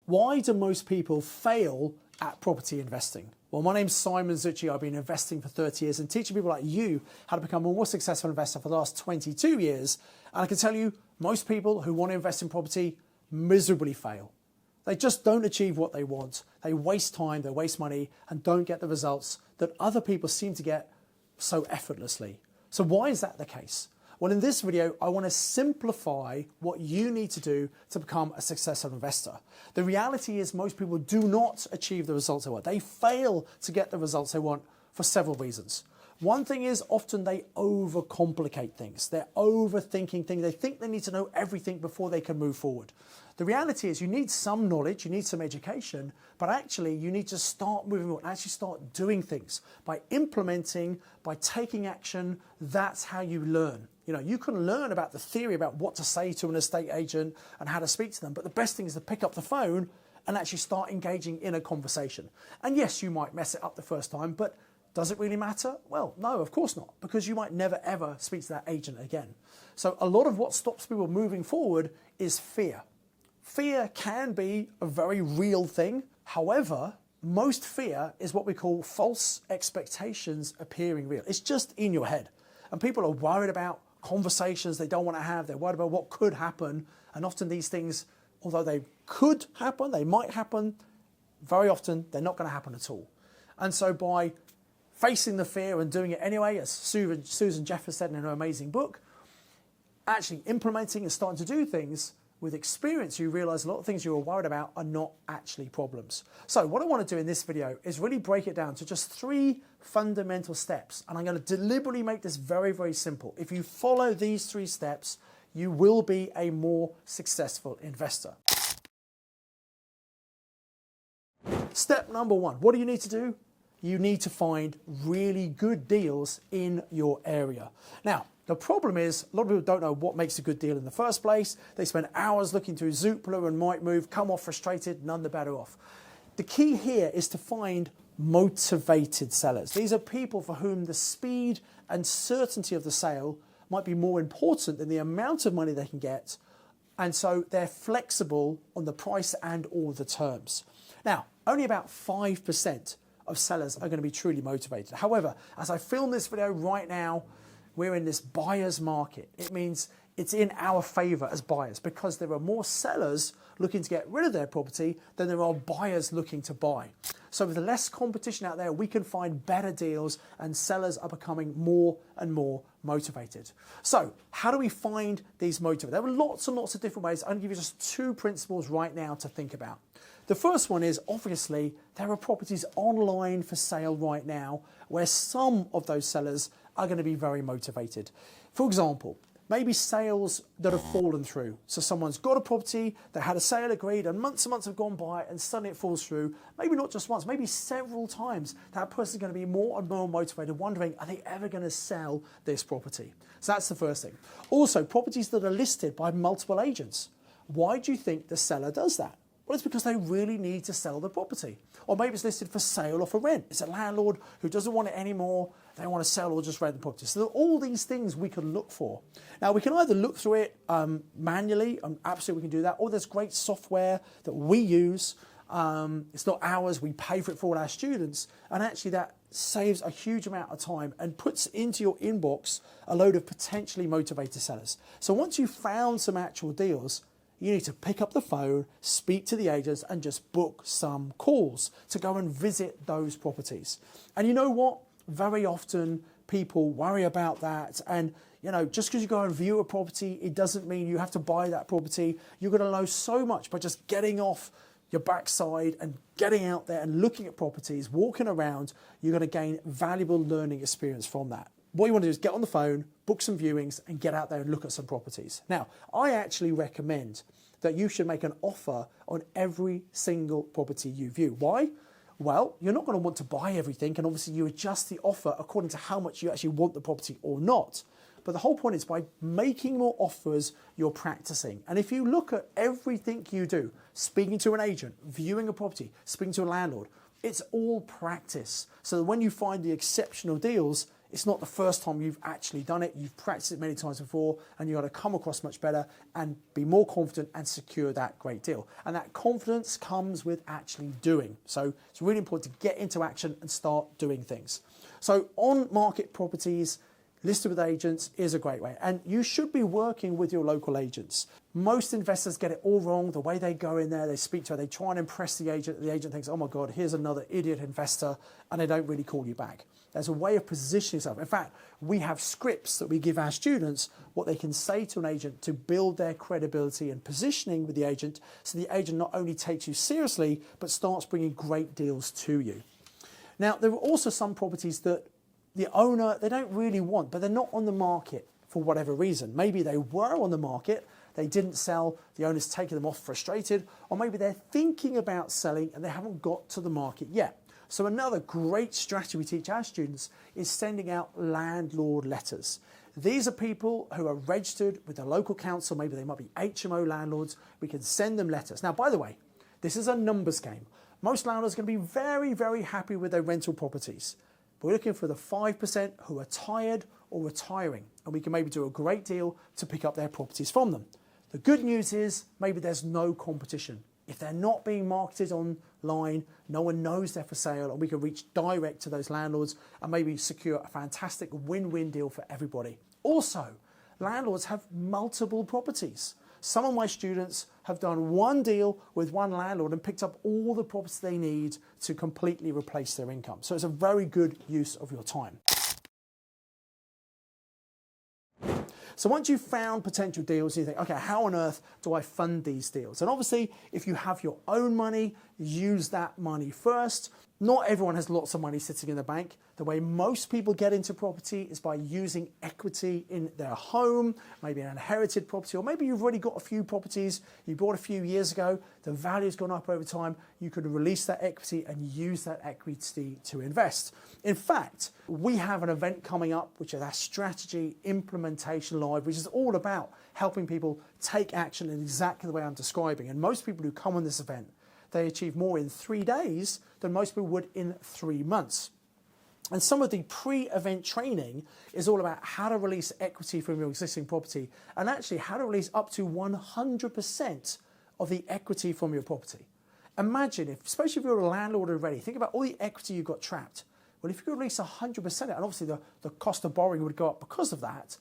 Why do most people fail at property investing? Well, my name's Simon Zutshi. I've been investing for 30 years and teaching people like you how to become a more successful investor for the last 22 years. And I can tell you, most people who want to invest in property miserably fail. They just don't achieve what they want. They waste time, they waste money, and don't get the results that other people seem to get so effortlessly. So why is that the case? Well, in this video, I want to simplify what you need to do to become a successful investor. The reality is most people do not achieve the results they want. They fail to get the results they want for several reasons. One thing is often they overcomplicate things. They're overthinking things. They think they need to know everything before they can move forward. The reality is you need some knowledge, you need some education, but actually you need to start moving on, actually start doing things. By implementing, by taking action, that's how you learn. You know, you can learn about the theory about what to say to an estate agent and how to speak to them, but the best thing is to pick up the phone and actually start engaging in a conversation. And yes, you might mess it up the first time, but does it really matter? Well, no, of course not, because you might never ever speak to that agent again. So a lot of what stops people moving forward is fear. Fear can be a very real thing. However, most fear is what we call false expectations appearing real. It's just in your head. And people are worried about conversations they don't want to have. They're worried about what could happen. And often these things, although they could happen, they might happen, very often they're not going to happen at all. And so by facing the fear and doing it anyway, as Susan Jeffers said in her amazing book, actually implementing and starting to do things, with experience, you realize a lot of things you were worried about are not actually problems. So what I want to do in this video is really break it down to just 3 fundamental steps. And I'm going to deliberately make this very, very simple. If you follow these 3 steps, you will be a more successful investor. Step number 1, what do you need to do? You need to find really good deals in your area. Now, the problem is, a lot of people don't know what makes a good deal in the first place. They spend hours looking through Zoopla and Rightmove, come off frustrated, none the better off. The key here is to find motivated sellers. These are people for whom the speed and certainty of the sale might be more important than the amount of money they can get, and so they're flexible on the price and all the terms. Now, only about 5% of sellers are going to be truly motivated. However, as I film this video right now, we're in this buyer's market. It means it's in our favor as buyers because there are more sellers looking to get rid of their property than there are buyers looking to buy. So with less competition out there, we can find better deals and sellers are becoming more and more motivated. So how do we find these motivators? There are lots and lots of different ways. I'm going to give you just 2 principles right now to think about. The first one is, obviously, there are properties online for sale right now where some of those sellers are going to be very motivated. For example, maybe sales that have fallen through. So someone's got a property, they had a sale agreed, and months have gone by, and suddenly it falls through. Maybe not just once, maybe several times. That person's going to be more and more motivated, wondering, are they ever going to sell this property? So that's the first thing. Also, properties that are listed by multiple agents. Why do you think the seller does that? Well, it's because they really need to sell the property. Or maybe it's listed for sale or for rent. It's a landlord who doesn't want it anymore. They want to sell or just rent the property. So there are all these things we can look for. Now, we can either look through it manually, absolutely we can do that, or there's great software that we use. It's not ours, we pay for it for all our students. And actually that saves a huge amount of time and puts into your inbox a load of potentially motivated sellers. So once you've found some actual deals, you need to pick up the phone, speak to the agents, and just book some calls to go and visit those properties. And you know what? Very often people worry about that. And you know, just because you go and view a property, it doesn't mean you have to buy that property. You're going to know so much by just getting off your backside and getting out there and looking at properties, walking around. You're going to gain valuable learning experience from that. What you want to do is get on the phone, book some viewings, and get out there and look at some properties. Now, I actually recommend that you should make an offer on every single property you view. Why? Well, you're not going to want to buy everything, and obviously you adjust the offer according to how much you actually want the property or not. But the whole point is by making more offers, you're practicing. And if you look at everything you do, speaking to an agent, viewing a property, speaking to a landlord, it's all practice. So that when you find the exceptional deals, It's not the first time you've actually done it. You've practiced it many times before, and you've got to come across much better and be more confident and secure that great deal. And that confidence comes with actually doing. So it's really important to get into action and start doing things. So on-market properties listed with agents is a great way. And you should be working with your local agents. Most investors get it all wrong. The way they go in there, they speak to her, they try and impress the agent. The agent thinks, oh my God, here's another idiot investor, and they don't really call you back. There's a way of positioning yourself. In fact, we have scripts that we give our students, what they can say to an agent to build their credibility and positioning with the agent, so the agent not only takes you seriously, but starts bringing great deals to you. Now, there are also some properties that the owner, they don't really want, but they're not on the market for whatever reason. Maybe they were on the market, they didn't sell, the owner's taken them off frustrated, or maybe they're thinking about selling and they haven't got to the market yet. So another great strategy we teach our students is sending out landlord letters. These are people who are registered with the local council, maybe they might be HMO landlords, we can send them letters. Now, by the way, this is a numbers game. Most landlords are going to be very, very happy with their rental properties. We're looking for the 5% who are tired or retiring, and we can maybe do a great deal to pick up their properties from them. The good news is maybe there's no competition. If they're not being marketed online, no one knows they're for sale, and we can reach direct to those landlords and maybe secure a fantastic win-win deal for everybody. Also, landlords have multiple properties. Some of my students have done one deal with one landlord and picked up all the properties they need to completely replace their income. So it's a very good use of your time. So once you've found potential deals, you think, okay, how on earth do I fund these deals? And obviously, if you have your own money, use that money first. Not everyone has lots of money sitting in the bank. The way most people get into property is by using equity in their home, maybe an inherited property, or maybe you've already got a few properties you bought a few years ago, the value's gone up over time, you could release that equity and use that equity to invest. In fact, we have an event coming up, which is our strategy implementation live, which is all about helping people take action in exactly the way I'm describing. And most people who come on this event, they achieve more in 3 days than most people would in 3 months. And some of the pre-event training is all about how to release equity from your existing property and actually how to release up to 100% of the equity from your property. Imagine, especially if you're a landlord already, think about all the equity you've got trapped. Well, if you could release 100%, and obviously the cost of borrowing would go up because of that,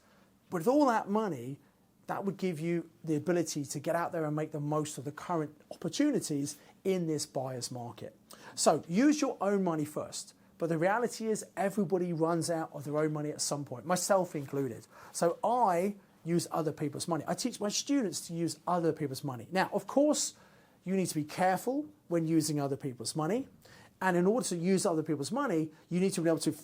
but with all that money, that would give you the ability to get out there and make the most of the current opportunities in this buyer's market. So use your own money first. But the reality is everybody runs out of their own money at some point, myself included. So I use other people's money. I teach my students to use other people's money. Now, of course, you need to be careful when using other people's money. And in order to use other people's money, you need to be able to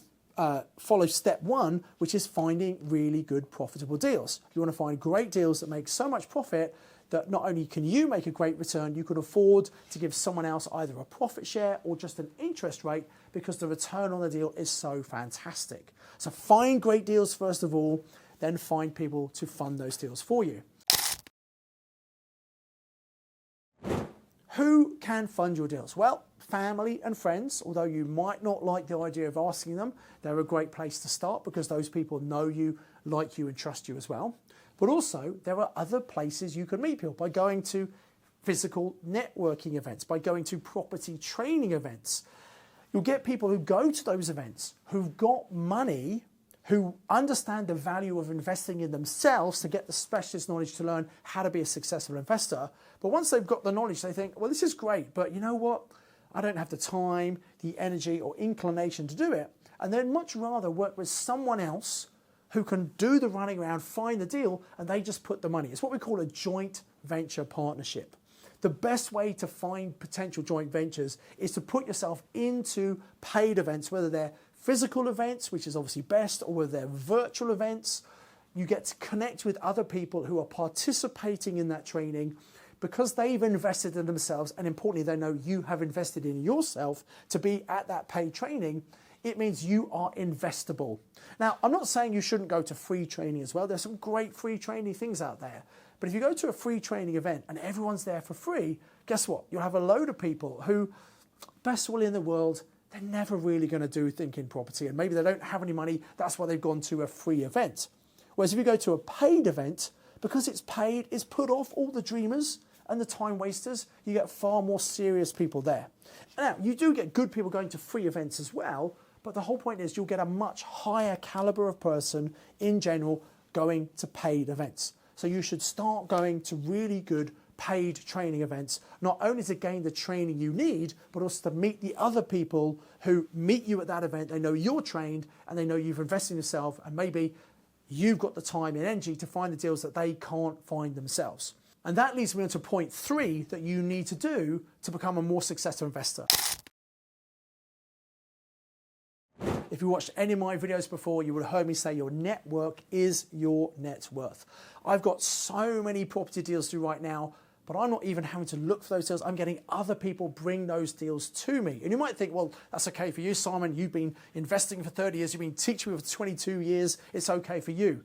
follow step 1, which is finding really good profitable deals. You want to find great deals that make so much profit that not only can you make a great return, you could afford to give someone else either a profit share or just an interest rate because the return on the deal is so fantastic. So find great deals first of all, then find people to fund those deals for you. Who can fund your deals? Well, family and friends, although you might not like the idea of asking them, they're a great place to start because those people know you, like you, and trust you as well. But also, there are other places you can meet people by going to physical networking events, by going to property training events. You'll get people who go to those events, who've got money, who understand the value of investing in themselves to get the specialist knowledge to learn how to be a successful investor. But once they've got the knowledge, they think, well, this is great, but you know what? I don't have the time, the energy, or inclination to do it. And they'd much rather work with someone else who can do the running around, find the deal, and they just put the money. It's what we call a joint venture partnership. The best way to find potential joint ventures is to put yourself into paid events, whether they're physical events, which is obviously best, or whether they're virtual events. You get to connect with other people who are participating in that training because they've invested in themselves, and importantly, they know you have invested in yourself to be at that paid training. It means you are investable. Now, I'm not saying you shouldn't go to free training as well. There's some great free training things out there. But if you go to a free training event and everyone's there for free, guess what? You'll have a load of people who, best will in the world, they're never really going to do thinking property, and maybe they don't have any money, that's why they've gone to a free event. Whereas if you go to a paid event, because it's paid, it's put off all the dreamers and the time wasters, you get far more serious people there. Now, you do get good people going to free events as well, but the whole point is you'll get a much higher caliber of person in general going to paid events. So you should start going to really good paid training events, not only to gain the training you need, but also to meet the other people who meet you at that event. They know you're trained and they know you've invested in yourself, and maybe you've got the time and energy to find the deals that they can't find themselves. And that leads me on to point 3 that you need to do to become a more successful investor. If you watched any of my videos before, you would have heard me say your network is your net worth. I've got so many property deals to do right now, but I'm not even having to look for those deals. I'm getting other people bring those deals to me. And you might think, well, that's okay for you, Simon. You've been investing for 30 years. You've been teaching me for 22 years. It's okay for you.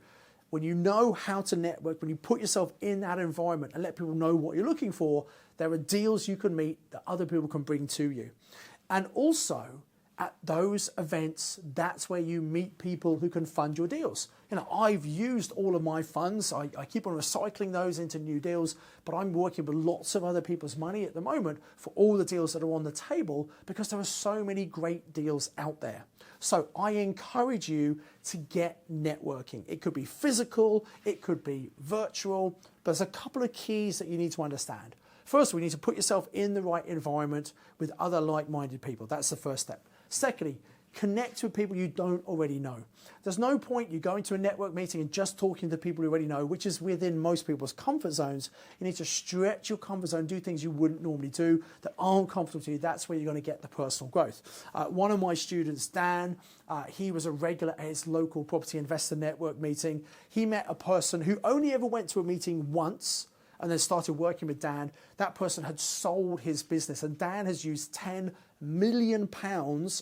When you know how to network, when you put yourself in that environment and let people know what you're looking for, there are deals you can meet that other people can bring to you. And also, at those events, that's where you meet people who can fund your deals. You know, I've used all of my funds. I keep on recycling those into new deals, but I'm working with lots of other people's money at the moment for all the deals that are on the table because there are so many great deals out there. So I encourage you to get networking. It could be physical, it could be virtual, but there's a couple of keys that you need to understand. First, we need to put yourself in the right environment with other like-minded people. That's the first step. Secondly, connect with people you don't already know. There's no point you going to a network meeting and just talking to people you already know, which is within most people's comfort zones. You need to stretch your comfort zone, do things you wouldn't normally do that aren't comfortable to you. That's where you're going to get the personal growth. One of my students, Dan, he was a regular at his local property investor network meeting. He met a person who only ever went to a meeting once and then started working with Dan. That person had sold his business, and Dan has used £10 million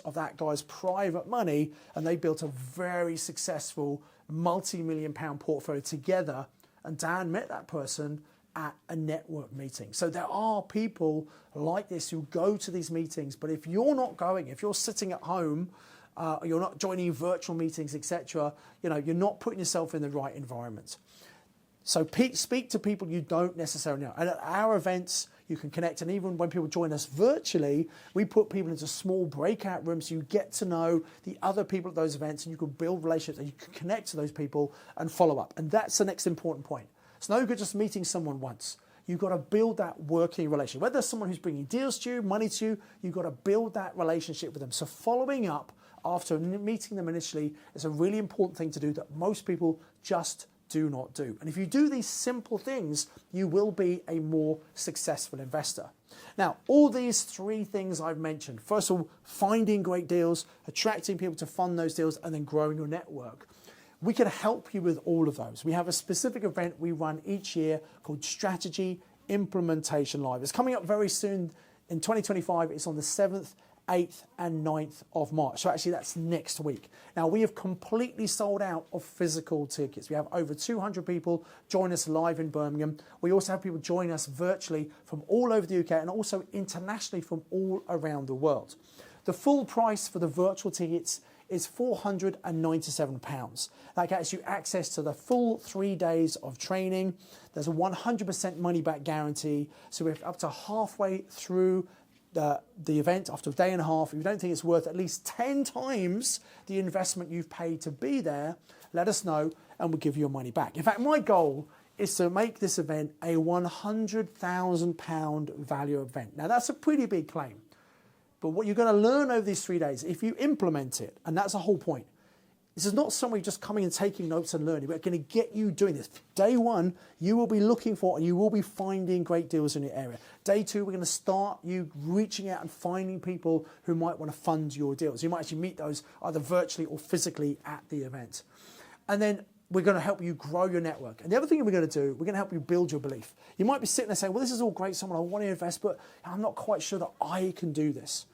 of that guy's private money, and they built a very successful multi-million pound portfolio together. And Dan met that person at a network meeting. So there are people like this who go to these meetings, but if you're not going, if you're sitting at home, you're not joining virtual meetings, etc., you know, you're not putting yourself in the right environment. So speak to people you don't necessarily know. And at our events, you can connect. And even when people join us virtually, we put people into small breakout rooms so you get to know the other people at those events, and you can build relationships and you can connect to those people and follow up. And that's the next important point. It's no good just meeting someone once. You've got to build that working relationship. Whether there's someone who's bringing deals to you, money to you, you've got to build that relationship with them. So following up after meeting them initially is a really important thing to do that most people just do not do. And if you do these simple things, you will be a more successful investor. Now, all these 3 things I've mentioned, first of all, finding great deals, attracting people to fund those deals, and then growing your network. We can help you with all of those. We have a specific event we run each year called Strategy Implementation Live. It's coming up very soon in 2025. It's on the 7th, 8th and 9th of March. So actually that's next week. Now we have completely sold out of physical tickets. We have over 200 people join us live in Birmingham. We also have people join us virtually from all over the UK and also internationally from all around the world. The full price for the virtual tickets is £497. That gets you access to the full 3 days of training. There's a 100% money back guarantee. So we're up to halfway through the event, after a day and a half. If you don't think it's worth at least 10 times the investment you've paid to be there, let us know and we'll give you your money back. In fact, my goal is to make this event a £100,000 value event. Now that's a pretty big claim, but what you're going to learn over these 3 days, if you implement it, and that's the whole point, this is not somebody just coming and taking notes and learning. We're going to get you doing this. Day 1, you will be looking for and you will be finding great deals in your area. Day 2, we're going to start you reaching out and finding people who might want to fund your deals. You might actually meet those either virtually or physically at the event. And then we're going to help you grow your network. And the other thing we're going to do, we're going to help you build your belief. You might be sitting there saying, well, this is all great, someone I want to invest, but I'm not quite sure that I can do this.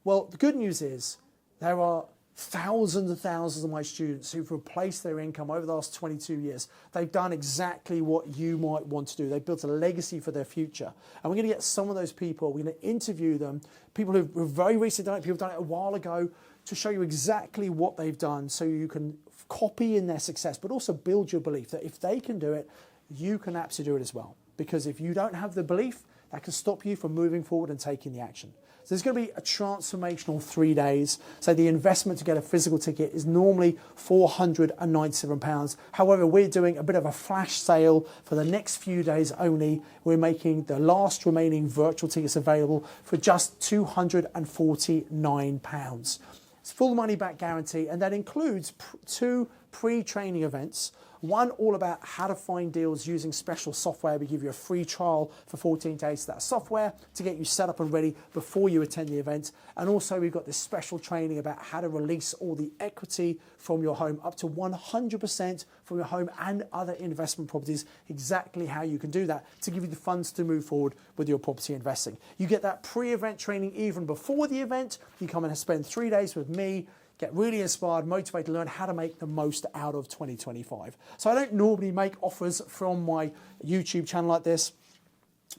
Well, the good news is there are thousands and thousands of my students who've replaced their income over the last 22 years. They've done exactly what you might want to do. They've built a legacy for their future. And we're going to get some of those people, we're going to interview them, people who've very recently done it, people who've done it a while ago, to show you exactly what they've done so you can copy in their success, but also build your belief that if they can do it, you can absolutely do it as well. Because if you don't have the belief, that can stop you from moving forward and taking the action. So there's going to be a transformational 3 days. So the investment to get a physical ticket is normally £497. However, we're doing a bit of a flash sale for the next few days only. We're making the last remaining virtual tickets available for just £249. It's full money back guarantee, and that includes 2 pre-training events. One all about how to find deals using special software. We give you a free trial for 14 days to that software to get you set up and ready before you attend the event. And also we've got this special training about how to release all the equity from your home, up to 100% from your home and other investment properties, exactly how you can do that to give you the funds to move forward with your property investing. You get that pre-event training even before the event. You come and spend 3 days with me, get really inspired, motivated to learn how to make the most out of 2025. So I don't normally make offers from my YouTube channel like this,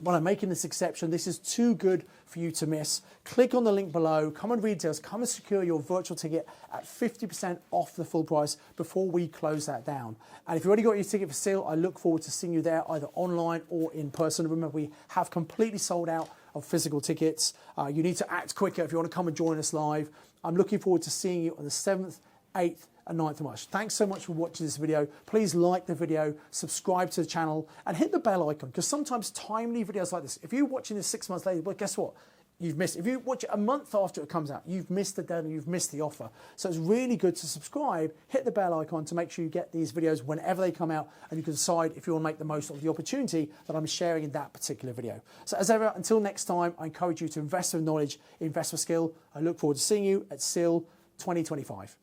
but I'm making this exception. This is too good for you to miss. Click on the link below, come and read details, come and secure your virtual ticket at 50% off the full price before we close that down. And if you've already got your ticket for sale, I look forward to seeing you there either online or in person. Remember, we have completely sold out of physical tickets. You need to act quicker if you want to come and join us live. I'm looking forward to seeing you on the 7th, 8th and 9th of March. Thanks so much for watching this video. Please like the video, subscribe to the channel and hit the bell icon, because sometimes timely videos like this, if you're watching this 6 months later, well, guess what? You've missed. If you watch it a month after it comes out, you've missed the deadline, you've missed the offer. So it's really good to subscribe, hit the bell icon to make sure you get these videos whenever they come out, and you can decide if you want to make the most of the opportunity that I'm sharing in that particular video. So as ever, until next time, I encourage you to invest with knowledge, invest with skill. I look forward to seeing you at SEAL 2025.